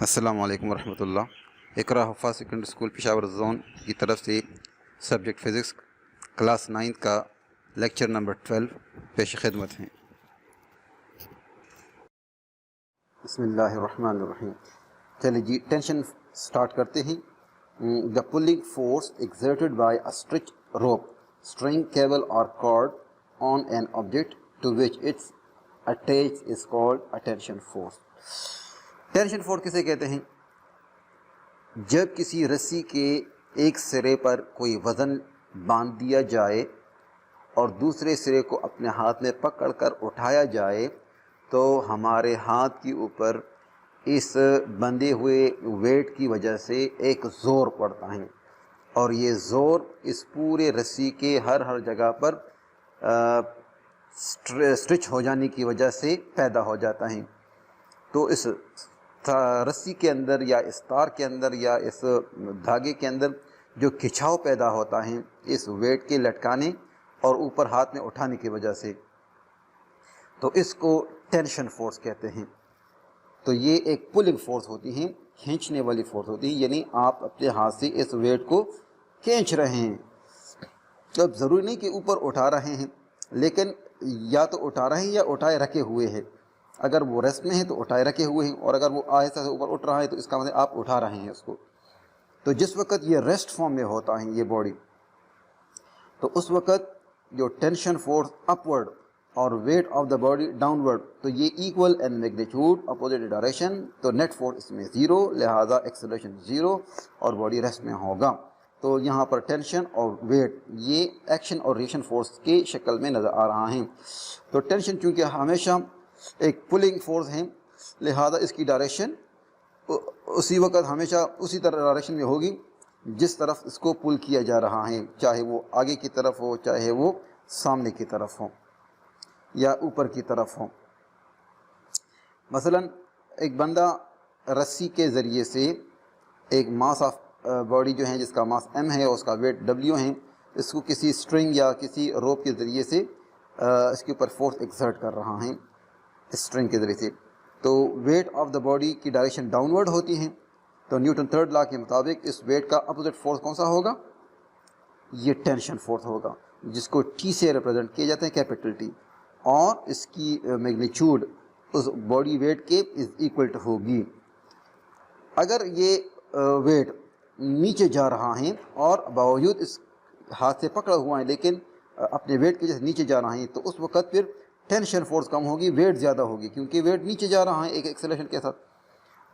السلام علیکم ورحمۃ اللہ۔ اقرا حفاظ سیکنڈری اسکول پشاور زون کی طرف سے سبجیکٹ فزکس کلاس 9 کا لیکچر نمبر 12 پیش خدمت ہیں۔ بسم اللہ الرحمن الرحیم۔ چلیے جی ٹینشن سٹارٹ کرتے ہیں۔ The pulling force exerted by a stretch rope string cable اور cord on an object to which it's attach is called a tension force. Tension force کسے کہتے ہیں؟ جب کسی رسی کے ایک سرے پر کوئی وزن باندھ دیا جائے اور دوسرے سرے کو اپنے ہاتھ میں پکڑ کر اٹھایا جائے تو ہمارے ہاتھ کے اوپر اس بندھے ہوئے ویٹ کی وجہ سے ایک زور پڑتا ہے، اور یہ زور اس پورے رسی کے ہر جگہ پر اسٹرچ ہو جانے کی وجہ سے پیدا ہو جاتا ہے۔ تو اس رسی کے اندر یا اس تار کے اندر یا اس دھاگے کے اندر جو کھچاؤ پیدا ہوتا ہے اس ویٹ کے لٹکانے اور اوپر ہاتھ میں اٹھانے کی وجہ سے، تو اس کو ٹینشن فورس کہتے ہیں۔ تو یہ ایک پولنگ فورس ہوتی ہے، کھینچنے والی فورس ہوتی ہے، یعنی آپ اپنے ہاتھ سے اس ویٹ کو کھینچ رہے ہیں۔ اب ضروری نہیں کہ اوپر اٹھا رہے ہیں، لیکن یا تو اٹھا رہے ہیں یا اٹھائے رکھے ہوئے ہیں۔ اگر وہ ریسٹ میں ہے تو اٹھائے رکھے ہوئے ہیں، اور اگر وہ آہستہ سے اوپر اٹھ رہا ہے تو اس کا مطلب آپ اٹھا رہے ہیں اس کو۔ تو جس وقت یہ ریسٹ فارم میں ہوتا ہے یہ باڈی، تو اس وقت جو ٹینشن فورس اپورڈ اور weight of the body down word, تو یہ equal in magnitude opposite direction, تو نیٹ فورس اس میں 0، لہٰذا ایکسلریشن 0 اور باڈی ریسٹ میں ہوگا۔ تو یہاں پر ٹینشن اور ویٹ یہ ایکشن اور ریئیکشن فورس کی شکل میں نظر آ رہا ہے۔ تو ٹینشن چونکہ ہمیشہ ایک پولنگ فورس ہے، لہذا اس کی ڈائریکشن اسی وقت ہمیشہ اسی طرح ڈائریکشن میں ہوگی جس طرف اس کو پل کیا جا رہا ہے، چاہے وہ آگے کی طرف ہو، چاہے وہ سامنے کی طرف ہو یا اوپر کی طرف ہو۔ مثلا ایک بندہ رسی کے ذریعے سے ایک ماس آف باڈی جو ہے جس کا ماس m ہے اور اس کا ویٹ w ہے، اس کو کسی اسٹرنگ یا کسی روپ کے ذریعے سے اس کے اوپر فورس ایکسرٹ کر رہا ہے اسٹرنگ کے ذریعے سے، تو ویٹ آف دا باڈی کی ڈائریکشن ڈاؤن ورڈ ہوتی ہے۔ تو نیوٹن تھرڈ لا کے مطابق اس ویٹ کا اپوزٹ فورس کون سا ہوگا؟ یہ ٹینشن فورس ہوگا، جس کو ٹی سے ریپرزینٹ کیا جاتا ہے، کیپٹل ٹی، اور اس کی میگنیچیوڈ اس باڈی ویٹ کے از ایکول ٹو ہوگی۔ اگر یہ ویٹ نیچے جا رہا ہے اور باوجود اس ہاتھ سے پکڑا ہوا ہے لیکن اپنے ویٹ کی وجہ سے نیچے جا رہا ہے، تو اس وقت پھر ٹینشن فورس کم ہوگی، ویٹ زیادہ ہوگی، کیونکہ ویٹ نیچے جا رہا ہے ایک ایکسلریشن کے ساتھ۔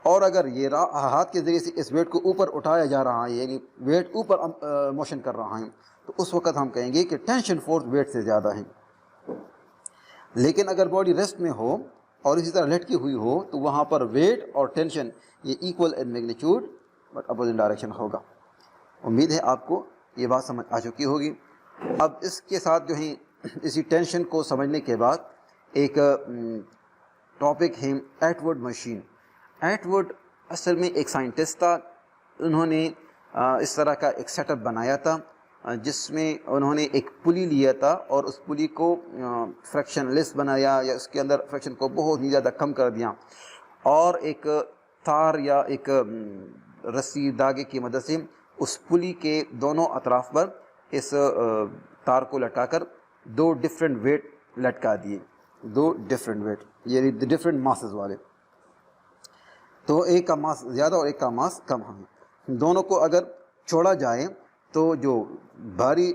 اور اگر یہ ہاتھ کے ذریعے سے اس ویٹ کو اوپر اٹھایا جا رہا ہے، یعنی ویٹ اوپر موشن کر رہا ہے، تو اس وقت ہم کہیں گے کہ ٹینشن فورس ویٹ سے زیادہ ہے۔ لیکن اگر باڈی ریسٹ میں ہو اور اسی طرح لٹکی ہوئی ہو تو وہاں پر ویٹ اور ٹینشن یہ equal in magnitude but opposite direction ہوگا۔ امید ہے آپ کو یہ بات سمجھ آ چکی ہوگی۔ اب اس کے ساتھ جو ہے اسی ٹینشن کو سمجھنے کے بعد ایک ٹاپک ہے ایٹوڈ مشین۔ ایٹوڈ اصل میں ایک سائنٹسٹ تھا، انہوں نے اس طرح کا ایک سیٹ اپ بنایا تھا جس میں انہوں نے ایک پلی لیا تھا اور اس پلی کو فریکشن لیس بنایا، یا اس کے اندر فریکشن کو بہت ہی زیادہ کم کر دیا، اور ایک تار یا ایک رسی دھاگے کی مدد سے اس پلی کے دونوں اطراف پر اس تار کو لٹکا کر دو ڈفرینٹ ویٹ لٹکا دیے، دو ڈفرینٹ ویٹ یعنی ڈفرینٹ ماسز والے۔ تو ایک کا ماس زیادہ اور ایک کا ماس کم ہے، دونوں کو اگر چھوڑا جائے تو جو بھاری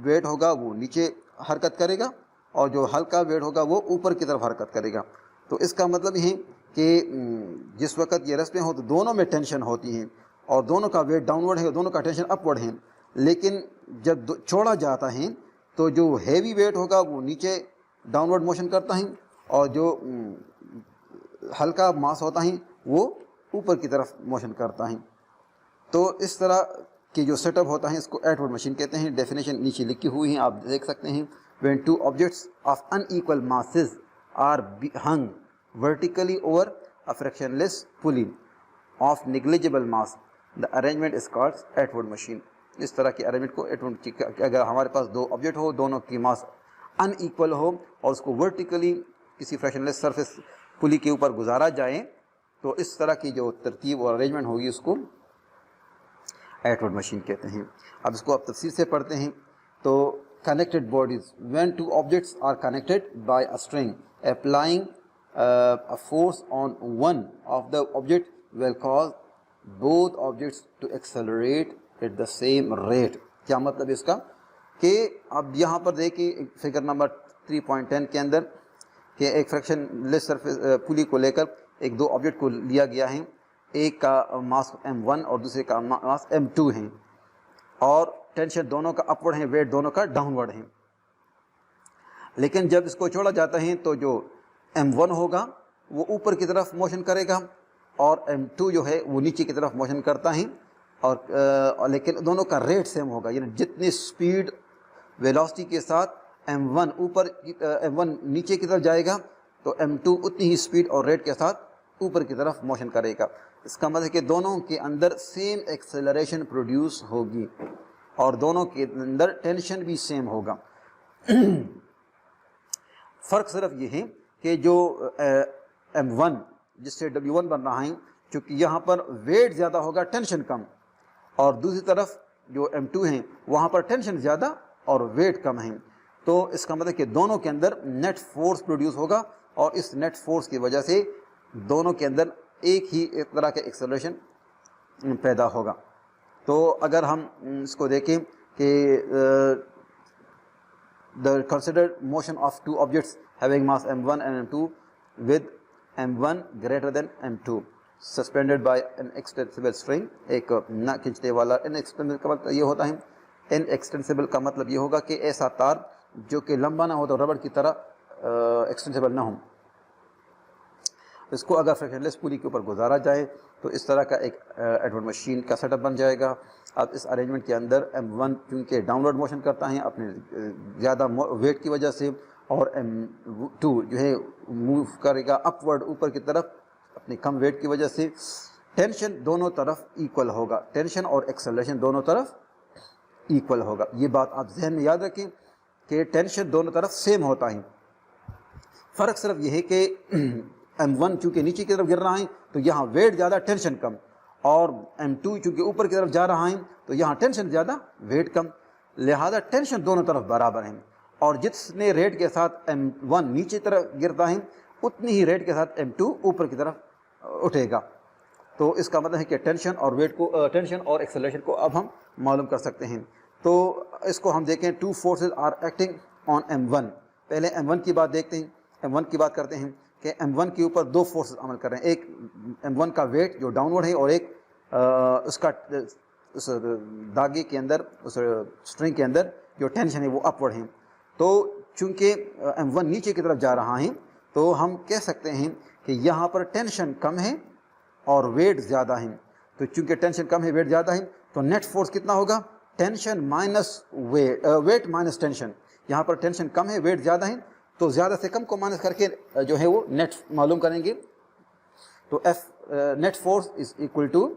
ویٹ ہوگا وہ نیچے حرکت کرے گا اور جو ہلکا ویٹ ہوگا وہ اوپر کی طرف حرکت کرے گا۔ تو اس کا مطلب یہ ہے کہ جس وقت یہ ریسٹ میں ہو تو دونوں میں ٹینشن ہوتی ہے اور دونوں کا ویٹ ڈاؤن ورڈ ہے اور دونوں کا ٹینشن اپ ورڈ ہے، لیکن جب چھوڑا جاتا ہے تو جو ہیوی ویٹ ہوگا وہ نیچے ڈاؤن ورڈ موشن کرتا ہے اور جو ہلکا ماس ہوتا ہے وہ اوپر کی طرف موشن کرتا ہے۔ تو اس طرح کی جو سیٹ اپ ہوتا ہے اس کو ایٹوڈ مشین کہتے ہیں۔ ڈیفینیشن نیچے لکھی ہوئی ہیں، آپ دیکھ سکتے ہیں۔ when two objects of unequal masses are hung vertically over a frictionless pulley of negligible mass, the arrangement is called Atwood machine. اس طرح کی ارینجمنٹ کو ایٹوڈ، اگر ہمارے پاس دو آبجیکٹ ہو، دونوں کی ماس ان ایکول ہو اور اس کو ورٹیکلی کسی فریکشن لیس سرفیس پلی کے اوپر گزارا جائے تو اس طرح کی جو ترتیب اور ارینجمنٹ ہوگی اس کو ایٹورڈ مشین کہتے ہیں. اب اس کو آپ تفصیل سے پڑھتے ہیں. تو connected bodies, when two objects are connected by a string, applying a force on one of the object will cause both objects to accelerate at the same rate. کیا مطلب اس کا کہ اب یہاں پر دیکھیں فگر نمبر 3.10 کے اندر کہ ایک فریکشن لیس سرفیس پولی کو لے کر ایک دو آبجیکٹ کو لیا گیا ہے, ایک کا ماس m1 اور دوسرے کا ماس m2 ہے, اور ٹینشن دونوں کا اپورڈ ہے, ویٹ دونوں کا ڈاؤن ورڈ ہے. لیکن جب اس کو چھوڑا جاتا ہے تو جو m1 ہوگا وہ اوپر کی طرف موشن کرے گا اور m2 جو ہے وہ نیچے کی طرف موشن کرتا ہے, اور لیکن دونوں کا ریٹ سیم ہوگا. یعنی جتنی سپیڈ ویلوسٹی کے ساتھ m1 m1 نیچے کی طرف جائے گا تو m2 اتنی ہی سپیڈ اور ریٹ کے ساتھ اوپر کی طرف موشن کرے گا. اس کا مطلب ہے کہ دونوں کے اندر سیم ایکسیلریشن پروڈیوس ہوگی اور دونوں کے اندر ٹینشن بھی سیم ہوگا. فرق صرف یہ ہے کہ جو m1 جس سے w1 بن رہا ہے, چونکہ یہاں پر ویٹ زیادہ ہوگا ٹینشن کم, اور دوسری طرف جو m2 ہیں وہاں پر ٹینشن زیادہ اور ویٹ کم ہے. تو اس کا مطلب کہ دونوں کے اندر نیٹ فورس پروڈیوس ہوگا, اور اس نیٹ فورس کی وجہ سے دونوں کے اندر ایک ہی طرح کا ایکسلریشن پیدا ہوگا. تو اگر ہم اس کو دیکھیں کہ the considered motion of two objects having mass m1 and m2 with m1 greater than m2 suspended by an extensible string. ایک نہ کھینچنے والا inextensible کا مطلب یہ ہوتا ہے, inextensible کا مطلب یہ ہوگا کہ ایسا تار جو کہ لمبا نہ ہو تو ربڑ کی طرح ایکسٹینسیبل نہ ہو. اس کو اگر فریکشنلیس پولی کے اوپر گزارا جائے تو اس طرح کا ایک ایٹورڈ مشین کا سیٹ اپ بن جائے گا. اب اس ارینجمنٹ کے اندر m1 چونکہ ڈاؤن ورڈ موشن کرتا ہے اپنے زیادہ ویٹ کی وجہ سے, اور m2 جو ہے موو کرے گا اپ ورڈ اوپر کی طرف اپنی کم ویٹ کی وجہ سے. ٹینشن دونوں طرف ایکول ہوگا, ٹینشن اور ایکسلریشن دونوں طرف ایکول ہوگا. یہ بات آپ ذہن میں یاد رکھیں کہ ٹینشن دونوں طرف سیم ہوتا ہے. فرق صرف یہ ہے کہ m1 چونکہ نیچے کی طرف گر رہا ہے تو یہاں ویٹ زیادہ ٹینشن کم, اور m2 چونکہ اوپر کی طرف جا رہا ہے تو یہاں ٹینشن زیادہ ویٹ کم. لہذا ٹینشن دونوں طرف برابر ہیں, اور جتنے ریٹ کے ساتھ m1 نیچے طرف گرتا ہے اتنی ہی ریٹ کے ساتھ m2 اوپر کی طرف اٹھے گا. تو اس کا مطلب ہے کہ ٹینشن اور ویٹ کو ٹینشن اور ایکسلریشن کو اب ہم معلوم کر سکتے ہیں. تو اس کو ہم دیکھیں, two forces are acting on m1. پہلے m1 کی بات دیکھتے ہیں, m1 کی بات کرتے ہیں کہ m1 کے اوپر دو فورسز عمل کر رہے ہیں. ایک m1 کا ویٹ جو ڈاؤن ورڈ ہے, اور ایک اس کا اس داغے کے اندر اس اسٹرنگ کے اندر جو ٹینشن ہے وہ اپ ورڈ ہے. تو چونکہ m1 نیچے کی طرف جا رہا ہے تو ہم کہہ سکتے ہیں کہ یہاں پر ٹینشن کم ہے اور ویٹ زیادہ ہے. تو چونکہ ٹینشن کم ہے ویٹ زیادہ ہے تو نیٹ فورس کتنا ہوگا, tension minus weight minus tension. یہاں پر ٹینشن کم ہے ویٹ زیادہ ہے تو زیادہ سے کم کو مائنس کر کے جو ہے وہ نیٹ معلوم کریں گے. تو net force is equal to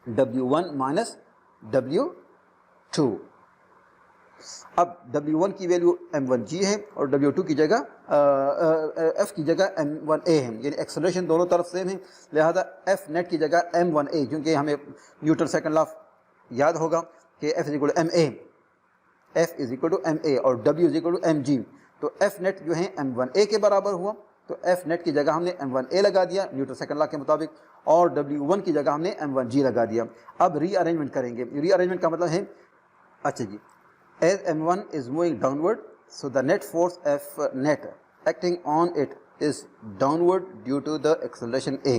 W1 minus W2. اب W1 کی ویلیو m1g ہے اور W2 کی جگہ F کی جگہ m1a ہے, یعنی ایکسلریشن دونوں طرف سیم ہے. لہذا F نیٹ کی جگہ m1a, کیونکہ ہمیں نیوٹن سیکنڈ لا یاد ہوگا کہ F is equal to ma, F is equal to ma اور W is equal to mg. تو F نیٹ جو ہے m1a کے برابر ہوا, تو F نیٹ کی جگہ ہم نے m1a لگا دیا نیوٹن سیکنڈ لا کے مطابق, اور W1 کی جگہ ہم نے m1g لگا دیا. اب ری ارینجمنٹ کریں گے. ری ارینجمنٹ کا مطلب ہے, اچھا جی, as m1 is moving downward so the net force F net acting on it is downward due to the acceleration a.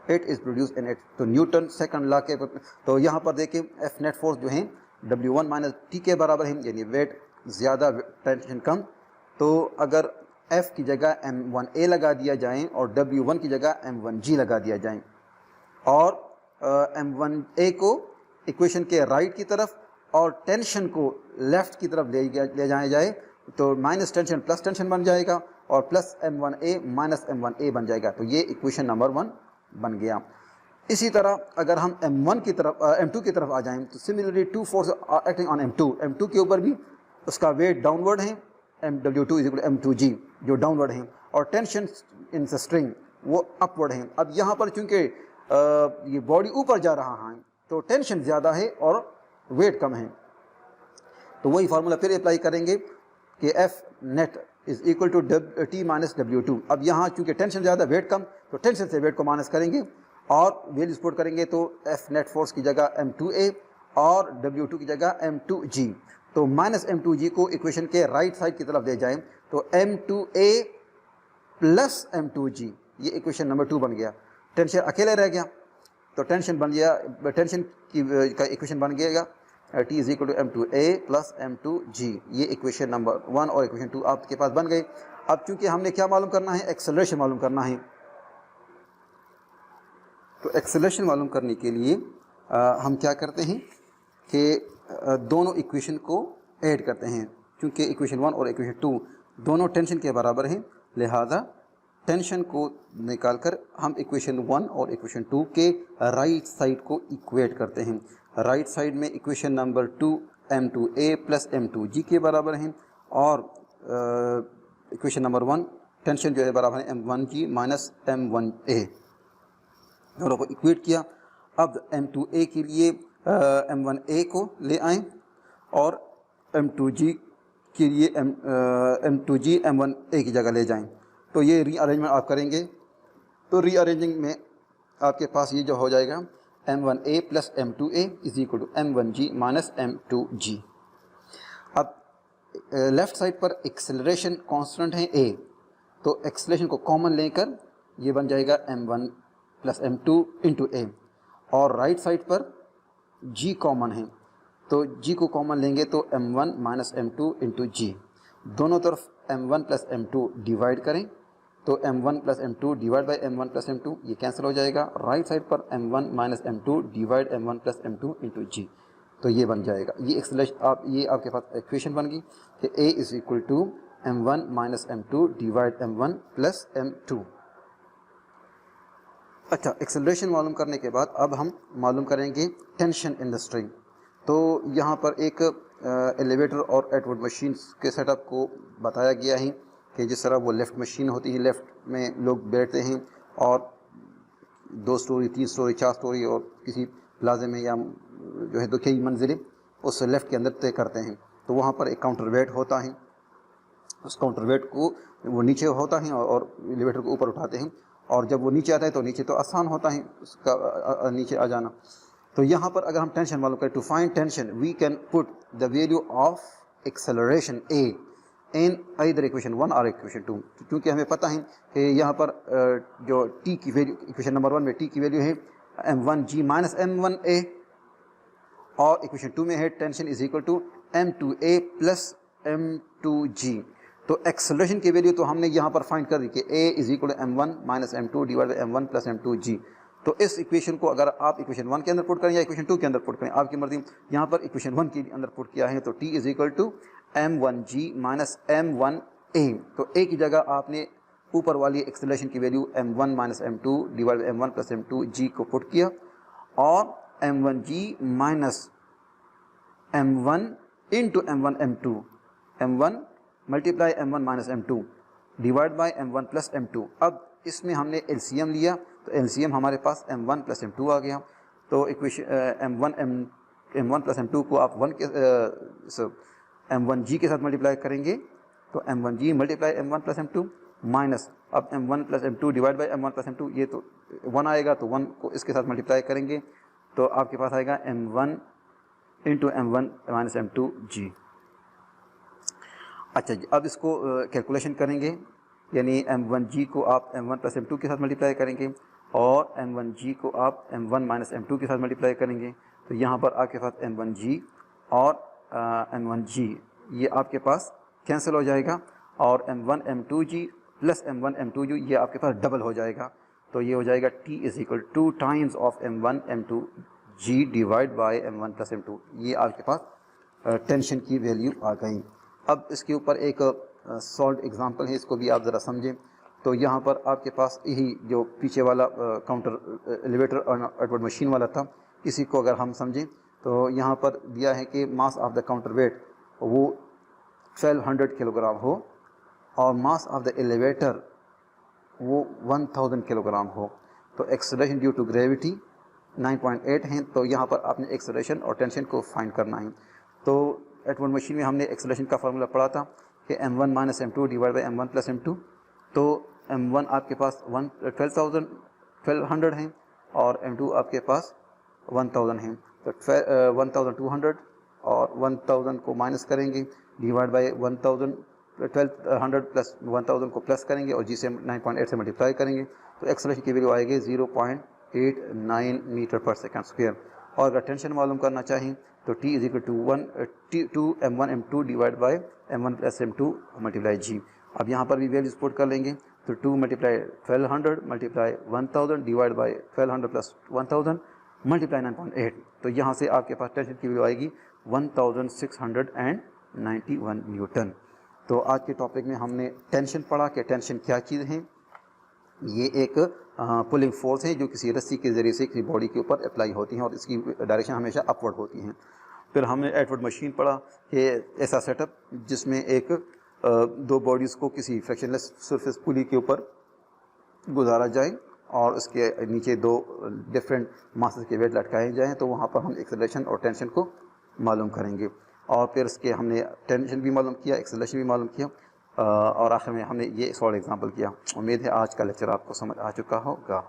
It is produced in it. تو نیوٹن سیکنڈ لا کے تو یہاں پر دیکھیں F نیٹ فورس جو ہیں W1 minus T کے برابر ہیں, یعنی ویٹ زیادہ ٹینشن کم. تو اگر F کی جگہ m1a لگا دیا جائیں اور W1 کی جگہ m1g لگا دیا جائیں, اور m1a کو ایکویشن کے رائٹ کی طرف اور ٹینشن کو لیفٹ کی طرف لے جایا جائے تو مائنس ٹینشن پلس ٹینشن بن جائے گا, اور پلس m1a مائنس m1a بن جائے گا. تو یہ ایکویشن نمبر 1 بن گیا. اسی طرح اگر ہم m1 کی طرف m2 کی طرف آ جائیں تو similarly two forces are acting on m2 کے اوپر بھی اس کا ویٹ ڈاؤن ورڈ ہے, W2 is equal to m2g جو ڈاؤن ورڈ ہیں, اور ٹینشن ان اسٹرنگ وہ اپورڈ ہیں. اب یہاں پر چونکہ یہ باڈی اوپر جا رہا ہے تو ٹینشن زیادہ ہے اور ویٹ کم ہے. تو وہی فارمولا پھر اپلائی کریں گے کہ F net is equal to T minus W2. اب یہاں چونکہ ٹینشن زیادہ ویٹ کم تو ٹینشن سے ویٹ کو مائنس کریں گے اور ویلیوز پٹ کریں گے تو ایف نیٹ فورس کی جگہ M2A اور W2 کی جگہ M2G. تو مائنس M2G کو ایکویشن کے رائٹ سائڈ کی طرف لے جائیں تو M2A پلس M2G یہ ایکویشن نمبر 2 بن گیا. ٹینشن اکیلے رہ گیا تو ٹینشن بن گیا, ٹینشن کا ایکویشن بن گیا T is equal to M2A plus M2G. یہ ایکویشن نمبر 1 اور ایکویشن 2 آپ کے پاس بن گئے. اب چونکہ ہم نے کیا معلوم کرنا ہے, ایکسلریشن معلوم کرنا ہے. تو ایکسلریشن معلوم کرنے کے لیے ہم کیا کرتے ہیں کہ دونوں ایکویشن کو ایڈ کرتے ہیں. چونکہ ایکویشن 1 اور ایکویشن 2 دونوں ٹینشن کے برابر ہیں, لہذا ٹینشن کو نکال کر ہم ایکویشن 1 اور ایکویشن 2 کے رائٹ سائڈ کو ایکویٹ کرتے ہیں. رائٹ سائڈ میں equation number 2 M2A plus M2G کے برابر ہیں اور ایکویشن نمبر 1 ٹینشن جو ہے برابر ہے M1G مائنس M1A. دونوں کو ایکویٹ کیا. اب M2A کے لیے M1A کو لے آئیں اور M2G کے لیے M2G M1A کی جگہ لے جائیں. تو یہ ری ارینجمنٹ آپ کریں گے تو ری ارینجنگ میں آپ کے پاس یہ جو ہو جائے گا M1A plus M2A is equal to M1G minus M2G. اب لیفٹ سائڈ پر ایکسلریشن کانسٹنٹ ہے A, تو ایکسلریشن کو کامن لے کر یہ بن جائے گا M1 plus M2 into A, اور رائٹ سائڈ پر G کامن ہے تو G کو کامن لیں گے تو M1 minus M2 into G. دونوں طرف M1 پلس M2 ڈیوائڈ کریں تو M1 plus M2 divide by M1 plus M2 یہ کینسل ہو جائے گا. رائٹ سائڈ پر M1 minus M2 divide M1 plus M2 into G, تو یہ بن جائے گا. یہ ایکسلریشن یہ آپ کے پاس ایکویشن بن گئی کہ A is equal to M1 minus M2 divide M1 plus M2. اچھا, ایکسلریشن معلوم کرنے کے بعد اب ہم معلوم کریں گے ٹینشن ان دا اسٹرنگ. تو یہاں پر ایک ایلیویٹر اور ایٹورڈ مشینز کے سیٹ اپ کو بتایا گیا ہے کہ جس طرح وہ لیفٹ مشین ہوتی ہے, لیفٹ میں لوگ بیٹھتے ہیں اور 2 سٹوری 3 سٹوری 4 سٹوری اور کسی پلازے میں یا جو ہے 2 منزلیں اس لیفٹ کے اندر طے کرتے ہیں. تو وہاں پر ایک کاؤنٹر ویٹ ہوتا ہے, اس کاؤنٹر ویٹ کو وہ نیچے ہوتا ہے اور ایلیویٹر کو اوپر اٹھاتے ہیں, اور جب وہ نیچے آتا ہے تو نیچے تو آسان ہوتا ہے اس کا نیچے آ جانا. تو یہاں پر اگر ہم ٹینشن معلوم کریں, to find tension we can put the value of acceleration A in either equation 1 اور ایکویشن 2. کیونکہ ہمیں پتہ ہے کہ یہاں پر جو T کی ویلیو ایکویشن نمبر 1 میں T کی ویلیو ہے M1G مائنس M1A, اور ایکویشن 2 میں ہے tension is equal to M2A plus M2G. تو ایکسلریشن کی ویلیو تو ہم نے یہاں پر فائنڈ کر دی کہ A is equal to M1 minus M2 divide by M1 plus M2G. تو اس ایکویشن کو اگر آپ ایکویشن 1 کے اندر پٹ کریں یا ایکویشن 2 کے اندر پٹ کریں, آپ کی مرضی. یہاں پر ایکویشن 1 کے اندر پٹ کیا ہے تو T is equal to M1G minus M1A. تو A کی جگہ آپ نے اوپر والی ایکسلریشن کی value M1 minus M2 divide by M1 plus M2G کو پٹ کیا, اور M1G minus M1 into M1 M2 M1 multiply M1 minus M2 divide by M1 plus M2. اب اس میں ہم نے LCM لیا تو LCM ہمارے پاس M1 پلس M2 آ گیا. تو ایکویشن M1 پلس M2 کو آپ M1G کے ساتھ ملٹیپلائی کریں گے تو M1G multiply M1 plus M2 minus اب M1 plus M2 divide by M1 plus M2, یہ تو 1 آئے گا تو 1 کو اس کے ساتھ ملٹیپلائی کریں گے تو آپ کے پاس آئے گا M1 into M1 minus M2G. اچھا جی, اب اس کو کیلکولیشن کریں گے, یعنی M1G کو آپ M1 پلس M2 کے ساتھ ملٹیپلائی کریں گے اور M1G کو آپ M1 مائنس M2 کے ساتھ ملٹیپلائی کریں گے. تو یہاں پر آپ کے پاس M1G اور M1G یہ آپ کے پاس کینسل ہو جائے گا, اور M1 M2G plus M1 M2G یہ آپ کے پاس ڈبل ہو جائے گا. تو یہ ہو جائے گا T is equal 2 Times of M1 M2G divide by M1 plus M2. یہ آپ کے پاس ٹینشن کی ویلیو آ گئی. اب اس کے اوپر ایک سالڈ ایگزامپل ہے, اس کو بھی آپ ذرا سمجھیں. تو یہاں پر آپ کے پاس یہی جو پیچھے والا کاؤنٹر ایلیویٹر اور ایٹورڈ مشین والا تھا, اسی کو اگر ہم سمجھیں تو یہاں پر دیا ہے کہ mass of the counterweight وہ 1200 کلو گرام ہو, اور ماس آف دا ایلیویٹر وہ 1000 کلوگرام ہو. تو ایکسلریشن ڈیو ٹو گریوٹی 9.8 ہیں. تو یہاں پر آپ نے ایکسلریشن اور ٹینشن کو فائنڈ کرنا ہے. تو ایٹ ون مشین میں ہم نے ایکسلریشن کا فارمولا پڑھا تھا کہ m1 minus m2 divide by m1 plus m2. تو m1 آپ کے پاس 1200 ہیں اور m2 آپ کے پاس 1000 ہیں. تو 1200 اور 1000 کو مائنس کریں گے ڈیوائڈ بائی 1000 1200 پلس 1000 کو پلس کریں گے اور جی سے 9.8 سے ملٹیپلائی کریں گے. تو ایکسلریشن کی ویلیو آئے گی 0.89 میٹر پر سیکنڈ اسکوئر. اور اگر ٹینشن معلوم کرنا چاہیں تو T is equal to 2m1 m2 divide by m1 plus m2 multiply g. اب یہاں پر بھی ویلیوز پٹ کر لیں گے. تو 2 multiply 1200 multiply 1000 divide by 1200 plus 1000 multiply 9.8. تو یہاں سے آپ کے پاس ٹینشن کی ویلیو آئے گی 1691 نیوٹن. تو آج کے ٹاپک میں ہم نے ٹینشن پڑھا کہ ٹینشن کیا چیز ہیں. یہ ایک پولنگ فورس ہے جو کسی رسی کے ذریعے سے کسی باڈی کے اوپر اپلائی ہوتی ہیں اور اس کی ڈائریکشن ہمیشہ اپورڈ ہوتی ہیں. پھر ہم نے ایٹورڈ مشین پڑھا کہ ایسا سیٹ اپ جس میں ایک دو باڈیز کو کسی فریکشن لیس سرفیس پولی کے اوپر گزارا جائے اور اس کے نیچے دو ڈفرینٹ ماسز کے ویٹ لٹکائے جائیں. تو وہاں پر ہم ایکسلریشن اور ٹینشن کو معلوم کریں گے. اور پھر اس کے ہم نے ٹینشن بھی معلوم کیا, ایکسلریشن بھی معلوم کیا, اور آخر میں ہم نے یہ سالڈ ایگزامپل کیا. امید ہے آج کا لیکچر آپ کو سمجھ آ چکا ہوگا.